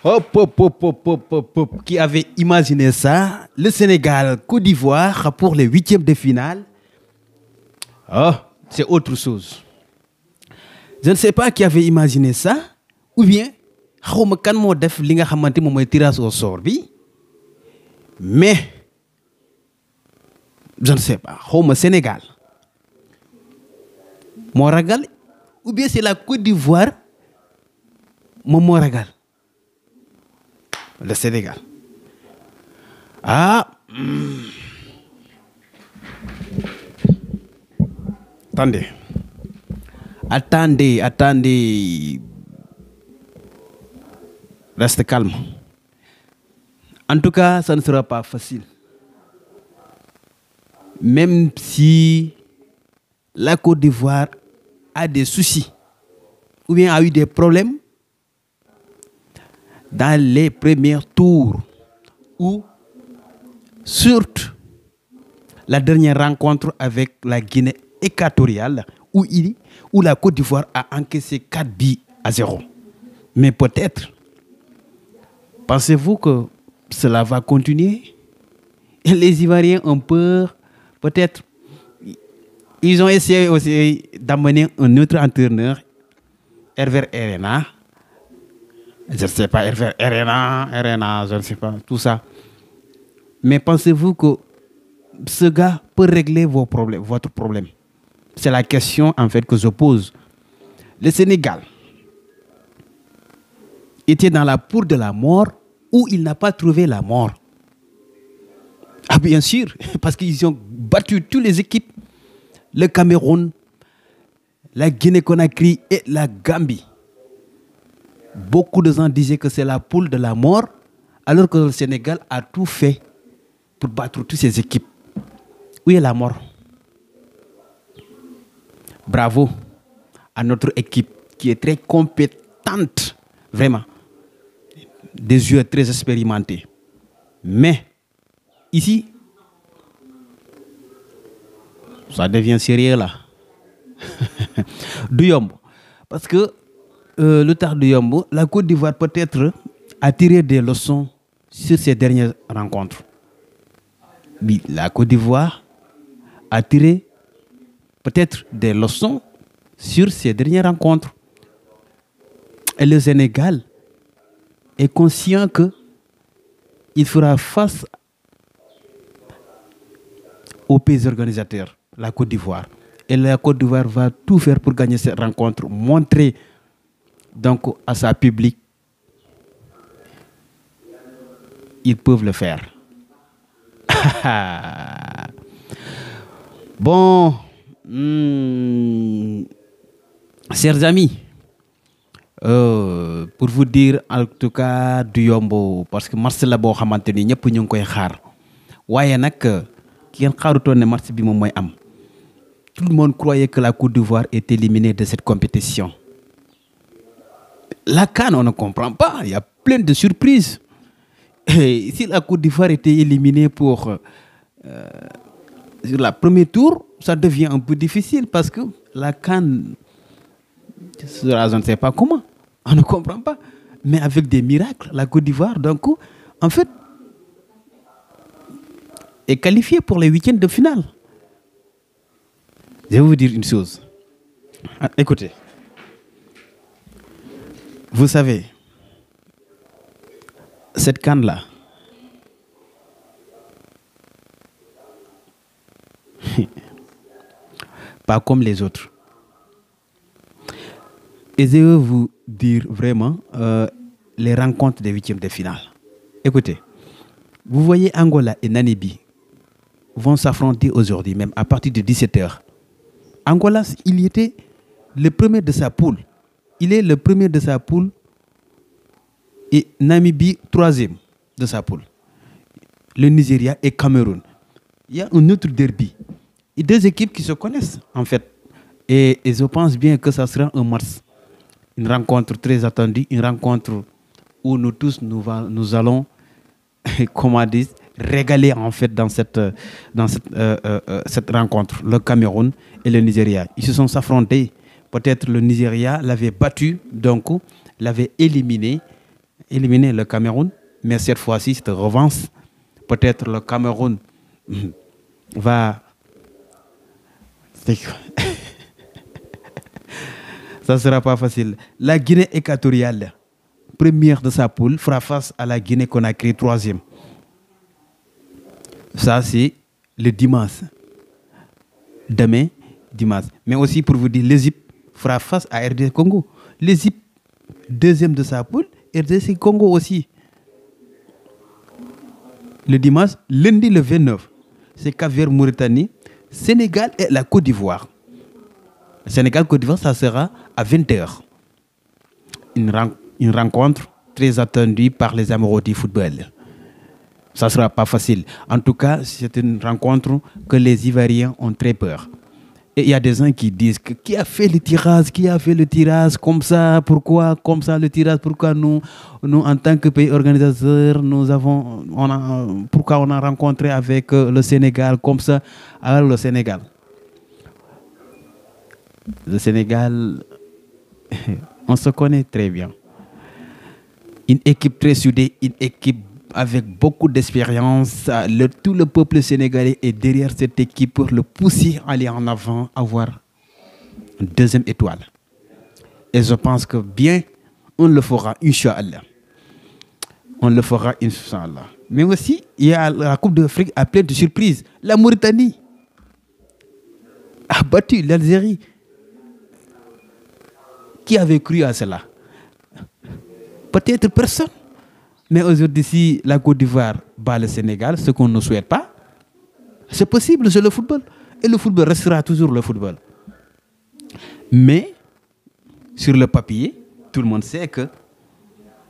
Hop. Qui avait imaginé ça? Le Sénégal, Côte d'Ivoire pour les huitièmes de finale. Ah, c'est autre chose. Je ne sais pas qui avait imaginé ça. Ou bien, xawma kan moo def li nga xamante moom mooy tirage au sort bi. Mais, je ne sais pas. Xawma Sénégal moo ragal. Ou bien c'est la Côte d'Ivoire moom moo ragal. Le Sénégal. Ah. Attendez. Reste calme. En tout cas, ça ne sera pas facile. Même si la Côte d'Ivoire a des soucis ou bien a eu des problèmes dans les premiers tours ou surtout la dernière rencontre avec la Guinée équatoriale où la Côte d'Ivoire a encaissé 4-0. Mais peut-être, pensez-vous que cela va continuer? Les Ivoiriens ont peur. Peut-être, ils ont essayé aussi d'amener un autre entraîneur, Hervé Renard. Je ne sais pas, Hervé Renard, je ne sais pas, tout ça. Mais pensez-vous que ce gars peut régler votre problème? C'est la question en fait que je pose. Le Sénégal était dans la poule de la mort où il n'a pas trouvé la mort. Ah bien sûr, parce qu'ils ont battu toutes les équipes. Le Cameroun, la Guinée-Conakry et la Gambie. Beaucoup de gens disaient que c'est la poule de la mort, alors que le Sénégal a tout fait pour battre toutes ces équipes. Où est la mort? Bravo à notre équipe qui est très compétente, vraiment. Des joueurs très expérimentés. Mais, ici, ça devient sérieux là. Du yomb. Parce que le tard du yomb, la Côte d'Ivoire peut-être a tiré des leçons sur ces dernières rencontres. Oui, la Côte d'Ivoire a tiré peut-être des leçons sur ces dernières rencontres. Et le Sénégal est conscient qu'il fera face aux pays organisateurs, la Côte d'Ivoire. Et la Côte d'Ivoire va tout faire pour gagner cette rencontre, montrer donc à sa public ils peuvent le faire. Bon, chers amis, pour vous dire en tout cas du yombo parce que match la boo xamante ni ñëpp ñu ngi koy xaar waaye nag ki ngeen xaarutoon ne match bi moom mooy am. Tout le monde croyait que la Côte d'Ivoire est éliminée de cette compétition. La CAN, on ne comprend pas. Il y a plein de surprises. Et si la Côte d'Ivoire était éliminée sur le premier tour, ça devient un peu difficile parce que la CAN sera, je ne sais pas comment. On ne comprend pas. Mais avec des miracles, la Côte d'Ivoire, d'un coup, en fait, est qualifiée pour les huitièmes de finale. Je vais vous dire une chose. Écoutez. Vous savez, cette CAN-là, pas comme les autres. Et je vais vous dire vraiment les rencontres des huitièmes de finale. Écoutez, vous voyez Angola et Namibie vont s'affronter aujourd'hui, même à partir de 17h. Angola, il était le premier de sa poule. Il est le premier de sa poule et Namibie, troisième de sa poule. Le Nigeria et Cameroun. Il y a un autre derby. Et deux équipes qui se connaissent, en fait. Et je pense bien que ça sera un match. Une rencontre très attendue, une rencontre où nous tous, nous allons, comment dire, régaler en fait dans cette rencontre. Le Cameroun et le Nigeria. Ils se sont affrontés. Peut-être le Nigeria l'avait battu, donc l'avait éliminé éliminé le Cameroun, mais cette fois-ci, c'est revanche. Peut-être le Cameroun va... Ça ne sera pas facile. La Guinée équatoriale, première de sa poule, fera face à la Guinée-Conakry, troisième. Ça, c'est le dimanche. Demain, dimanche. Mais aussi, pour vous dire, l'Égypte fera face à RDC Congo. L'Égypte, deuxième de sa poule, RDC Congo aussi. Le dimanche, lundi le 29, c'est Cap-Vert, Mauritanie, Sénégal et la Côte d'Ivoire. Sénégal-Côte d'Ivoire, ça sera à 20h. Une rencontre très attendue par les amoureux du football. Ça ne sera pas facile. En tout cas, c'est une rencontre que les Ivoiriens ont très peur. Et il y a des gens qui disent que qui a fait le tirage comme ça, pourquoi comme ça le tirage, pourquoi nous en tant que pays organisateur, pourquoi on a rencontré avec le Sénégal comme ça. Alors le Sénégal, on se connaît très bien. Une équipe très soudée, une équipe avec beaucoup d'expérience. Tout le peuple sénégalais est derrière cette équipe pour le pousser à aller en avant, avoir une deuxième étoile. Et je pense que bien, on le fera, Inch'Allah. On le fera, Inch'Allah. Mais aussi, il y a la Coupe d'Afrique à plein de surprises. La Mauritanie a battu l'Algérie. Qui avait cru à cela? Peut-être personne. Mais aujourd'hui, si la Côte d'Ivoire bat le Sénégal, ce qu'on ne souhaite pas, c'est possible, c'est le football. Et le football restera toujours le football. Mais, sur le papier, tout le monde sait que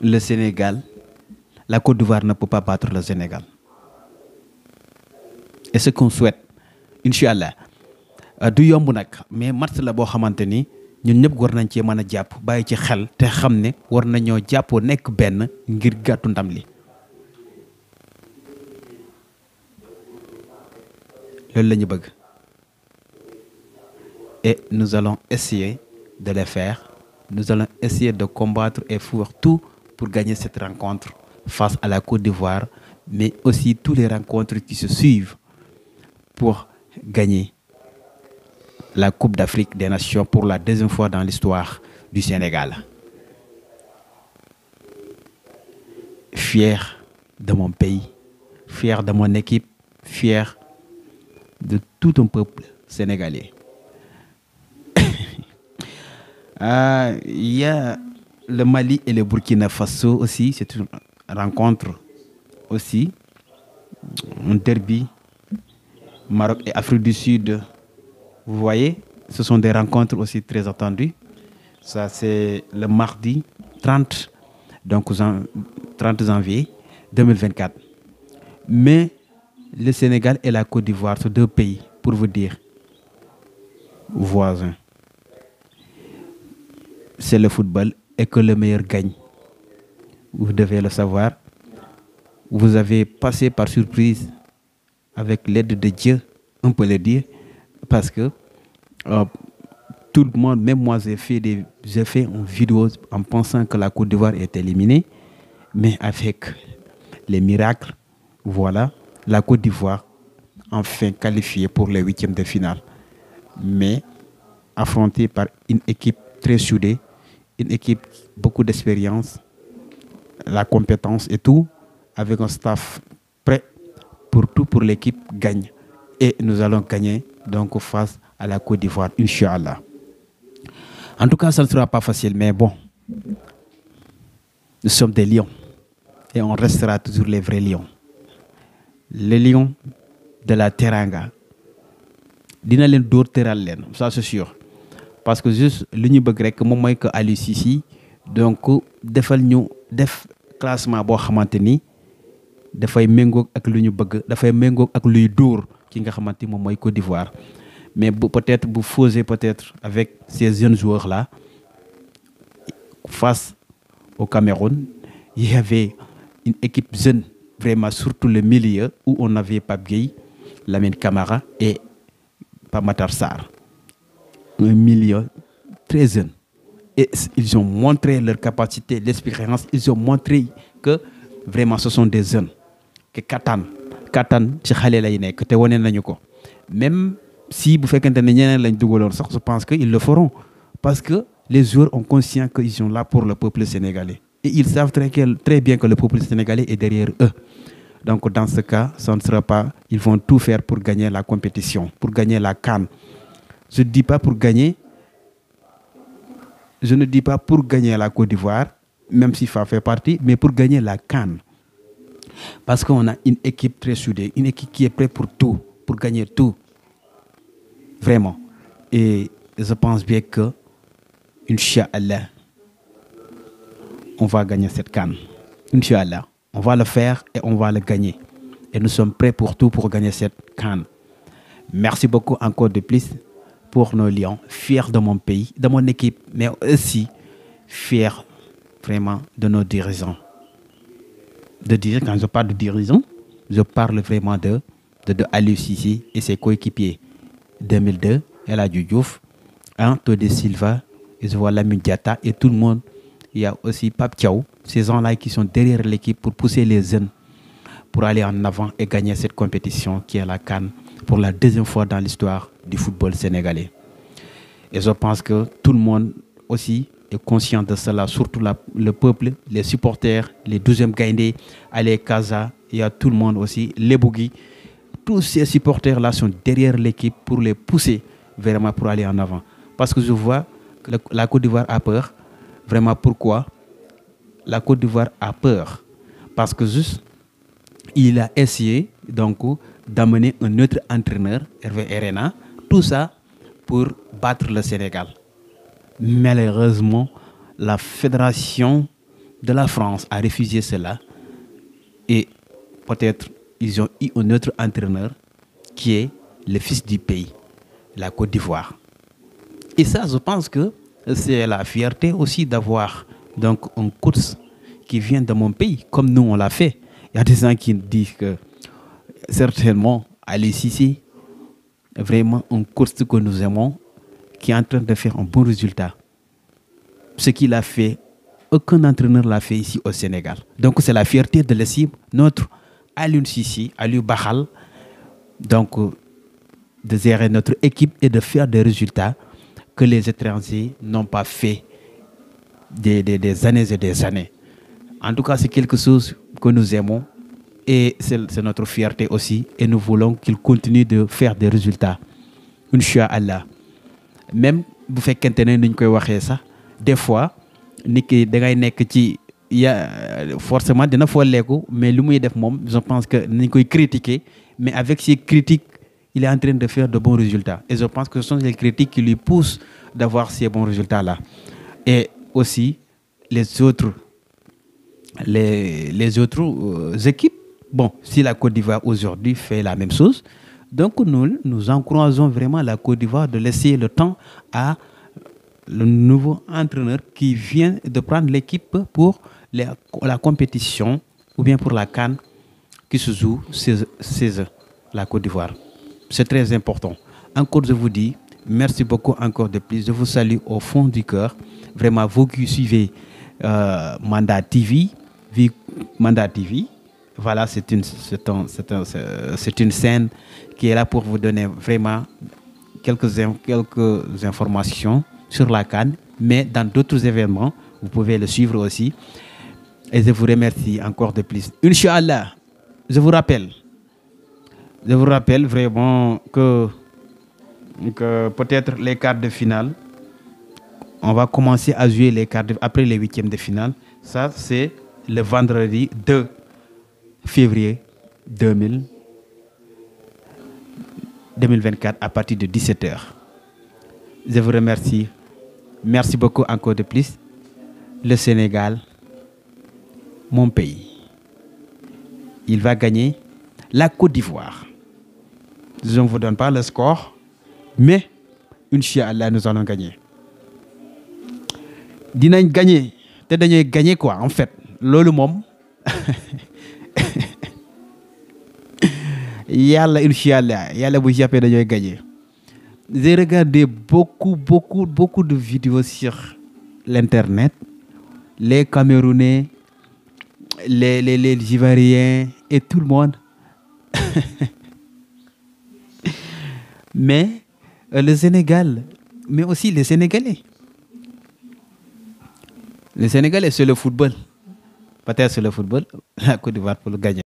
le Sénégal, la Côte d'Ivoire ne peut pas battre le Sénégal. Et ce qu'on souhaite, Inch'Allah, du yomb nak, mais match la boo xamante ni ñun ñëpp war nañ cee mën a jàpp bàyyi ci xel te xam ne war nañoo jàppoo nekk benn ngir gàttu ndam li. loolu la ñu bëgg. Et nous allons essayer de le faire. Nous allons essayer de combattre et faire tout pour gagner cette rencontre face à la Côte d'Ivoire, mais aussi toutes les rencontres qui se suivent pour gagner la Coupe d'Afrique des Nations pour la deuxième fois dans l'histoire du Sénégal. Fier de mon pays, fier de mon équipe, fier de tout un peuple sénégalais. Il y a le Mali et le Burkina Faso aussi, c'est une rencontre aussi, un derby, Maroc et Afrique du Sud. Vous voyez, ce sont des rencontres aussi très attendues. Ça, c'est le mardi 30, donc 30 janvier 2024. Mais le Sénégal et la Côte d'Ivoire sont deux pays, pour vous dire, voisins. C'est le football et que le meilleur gagne. Vous devez le savoir. Vous avez passé par surprise avec l'aide de Dieu, on peut le dire, parce que tout le monde, même moi, j'ai fait une vidéo en pensant que la Côte d'Ivoire est éliminée, mais avec les miracles, voilà, la Côte d'Ivoire enfin qualifiée pour les huitièmes de finale, mais affrontée par une équipe très soudée, une équipe beaucoup d'expérience, la compétence et tout, avec un staff prêt pour tout, pour l'équipe gagne. Et nous allons gagner donc face à la Côte d'Ivoire, Inch'Allah. En tout cas, ça ne sera pas facile, mais bon, nous sommes des lions et on restera toujours les vrais lions. Les lions de la Teranga. Dina len dor teral len, ça c'est sûr. Parce que juste li ñu bëgg rek mom moy que Aliou Cissé donc defal ñu def classement bo xamanteni da fay mengok ak lu ñu bëgg, da fay mengok ak luy dor ki nga xamanteni mom moy Côte d'Ivoire. Mais peut-être vous faisiez peut-être avec ces jeunes joueurs là face au Cameroun, il y avait une équipe jeune, vraiment surtout le milieu où on avait Pape Gueye, Lamine Camara et Pape Matar Sarr. Un milieu très jeune. Et ils ont montré leur capacité, l'expérience. Ils ont montré que vraiment ce sont des jeunes. Que Katan, ci xale lay nekk te wane nañu ko. Même si vous faites je pense qu'ils le feront. Parce que les joueurs ont conscience qu'ils sont là pour le peuple sénégalais. Et ils savent très bien que le peuple sénégalais est derrière eux. Donc dans ce cas, ça ne sera pas... Ils vont tout faire pour gagner la compétition, pour gagner la CAN. Je ne dis pas pour gagner... Je ne dis pas pour gagner la Côte d'Ivoire, même si ça fait partie, mais pour gagner la CAN. Parce qu'on a une équipe très soudée, une équipe qui est prête pour tout, pour gagner tout. Vraiment. Et je pense bien que, Inch'Allah, on va gagner cette CAN. Inch'Allah. On va le faire et on va le gagner. Et nous sommes prêts pour tout pour gagner cette CAN. Merci beaucoup encore de plus pour nos Lions. Fiers de mon pays, de mon équipe, mais aussi fiers vraiment de nos dirigeants. Quand je parle de dirigeants, je parle vraiment de Aliou Cissé et ses coéquipiers. 2002, El Hadji Diouf, Tode Silva, et je vois Lamine Diatta et tout le monde. Il y a aussi Pape Thiaw, ces gens-là qui sont derrière l'équipe pour pousser les jeunes pour aller en avant et gagner cette compétition qui est la CAN pour la deuxième fois dans l'histoire du football sénégalais. Et je pense que tout le monde aussi est conscient de cela, surtout le peuple, les supporters, les 12e Gaïndé, Ali Kaza, il y a tout le monde aussi, les Bougui. Tous ces supporters-là sont derrière l'équipe pour les pousser vraiment pour aller en avant. Parce que je vois que la Côte d'Ivoire a peur. Vraiment, pourquoi? La Côte d'Ivoire a peur. Parce que juste, il a essayé donc d'amener un autre entraîneur, Hervé Herrera, tout ça pour battre le Sénégal. Malheureusement, la Fédération de la France a refusé cela. Et peut-être ils ont eu un autre entraîneur qui est le fils du pays, la Côte d'Ivoire. Et ça, je pense que c'est la fierté aussi d'avoir donc un coach qui vient de mon pays, comme nous on l'a fait. Il y a des gens qui disent que certainement Aliou Cissé est vraiment un coach que nous aimons, qui est en train de faire un bon résultat. Ce qu'il a fait, aucun entraîneur l'a fait ici au Sénégal. Donc c'est la fierté de laisser notre Aliou Cissé, Aliou Bahal, donc de gérer notre équipe et de faire des résultats que les étrangers n'ont pas fait des années et des années. En tout cas, c'est quelque chose que nous aimons et c'est notre fierté aussi. Et nous voulons qu'il continue de faire des résultats. Inch'Allah. Même vous faites des fois, forcément, mais je pense que nous pouvons critiquer, mais avec ces critiques, il est en train de faire de bons résultats. Et je pense que ce sont les critiques qui lui poussent d'avoir ces bons résultats-là. Et aussi, les autres équipes, bon, si la Côte d'Ivoire aujourd'hui fait la même chose, donc nous encourageons vraiment la Côte d'Ivoire de laisser le temps à le nouveau entraîneur qui vient de prendre l'équipe pour la compétition ou bien pour la CAN qui se joue chez la Côte d'Ivoire. C'est très important. Encore, je vous dis, merci beaucoup encore de plus. Je vous salue au fond du cœur. Vraiment, vous qui suivez Mandat TV, voilà, c'est une scène qui est là pour vous donner vraiment quelques informations sur la CAN, mais dans d'autres événements, vous pouvez le suivre aussi. Et je vous remercie encore de plus. Inch'Allah, je vous rappelle vraiment que peut-être les quarts de finale, on va commencer à jouer les quarts après les huitièmes de finale. Ça, c'est le vendredi 2 février 2024 à partir de 17h. Je vous remercie. Merci beaucoup encore de plus. Le Sénégal, mon pays, il va gagner la Côte d'Ivoire. Je ne vous donne pas le score, mais Inch'Allah, nous allons gagner. Dinañ gagner. Te dañuy gagner quoi, en fait. Lolu mom. Yalla Inch'Allah, yalla bu jappé dañuy gagner. J'ai regardé beaucoup de vidéos sur l'Internet, les Camerounais, les Ivoiriens et tout le monde. Mais le Sénégal, mais aussi les Sénégalais. Les Sénégalais, c'est le football. Peut-être c'est le football. La Côte d'Ivoire pour le gagner.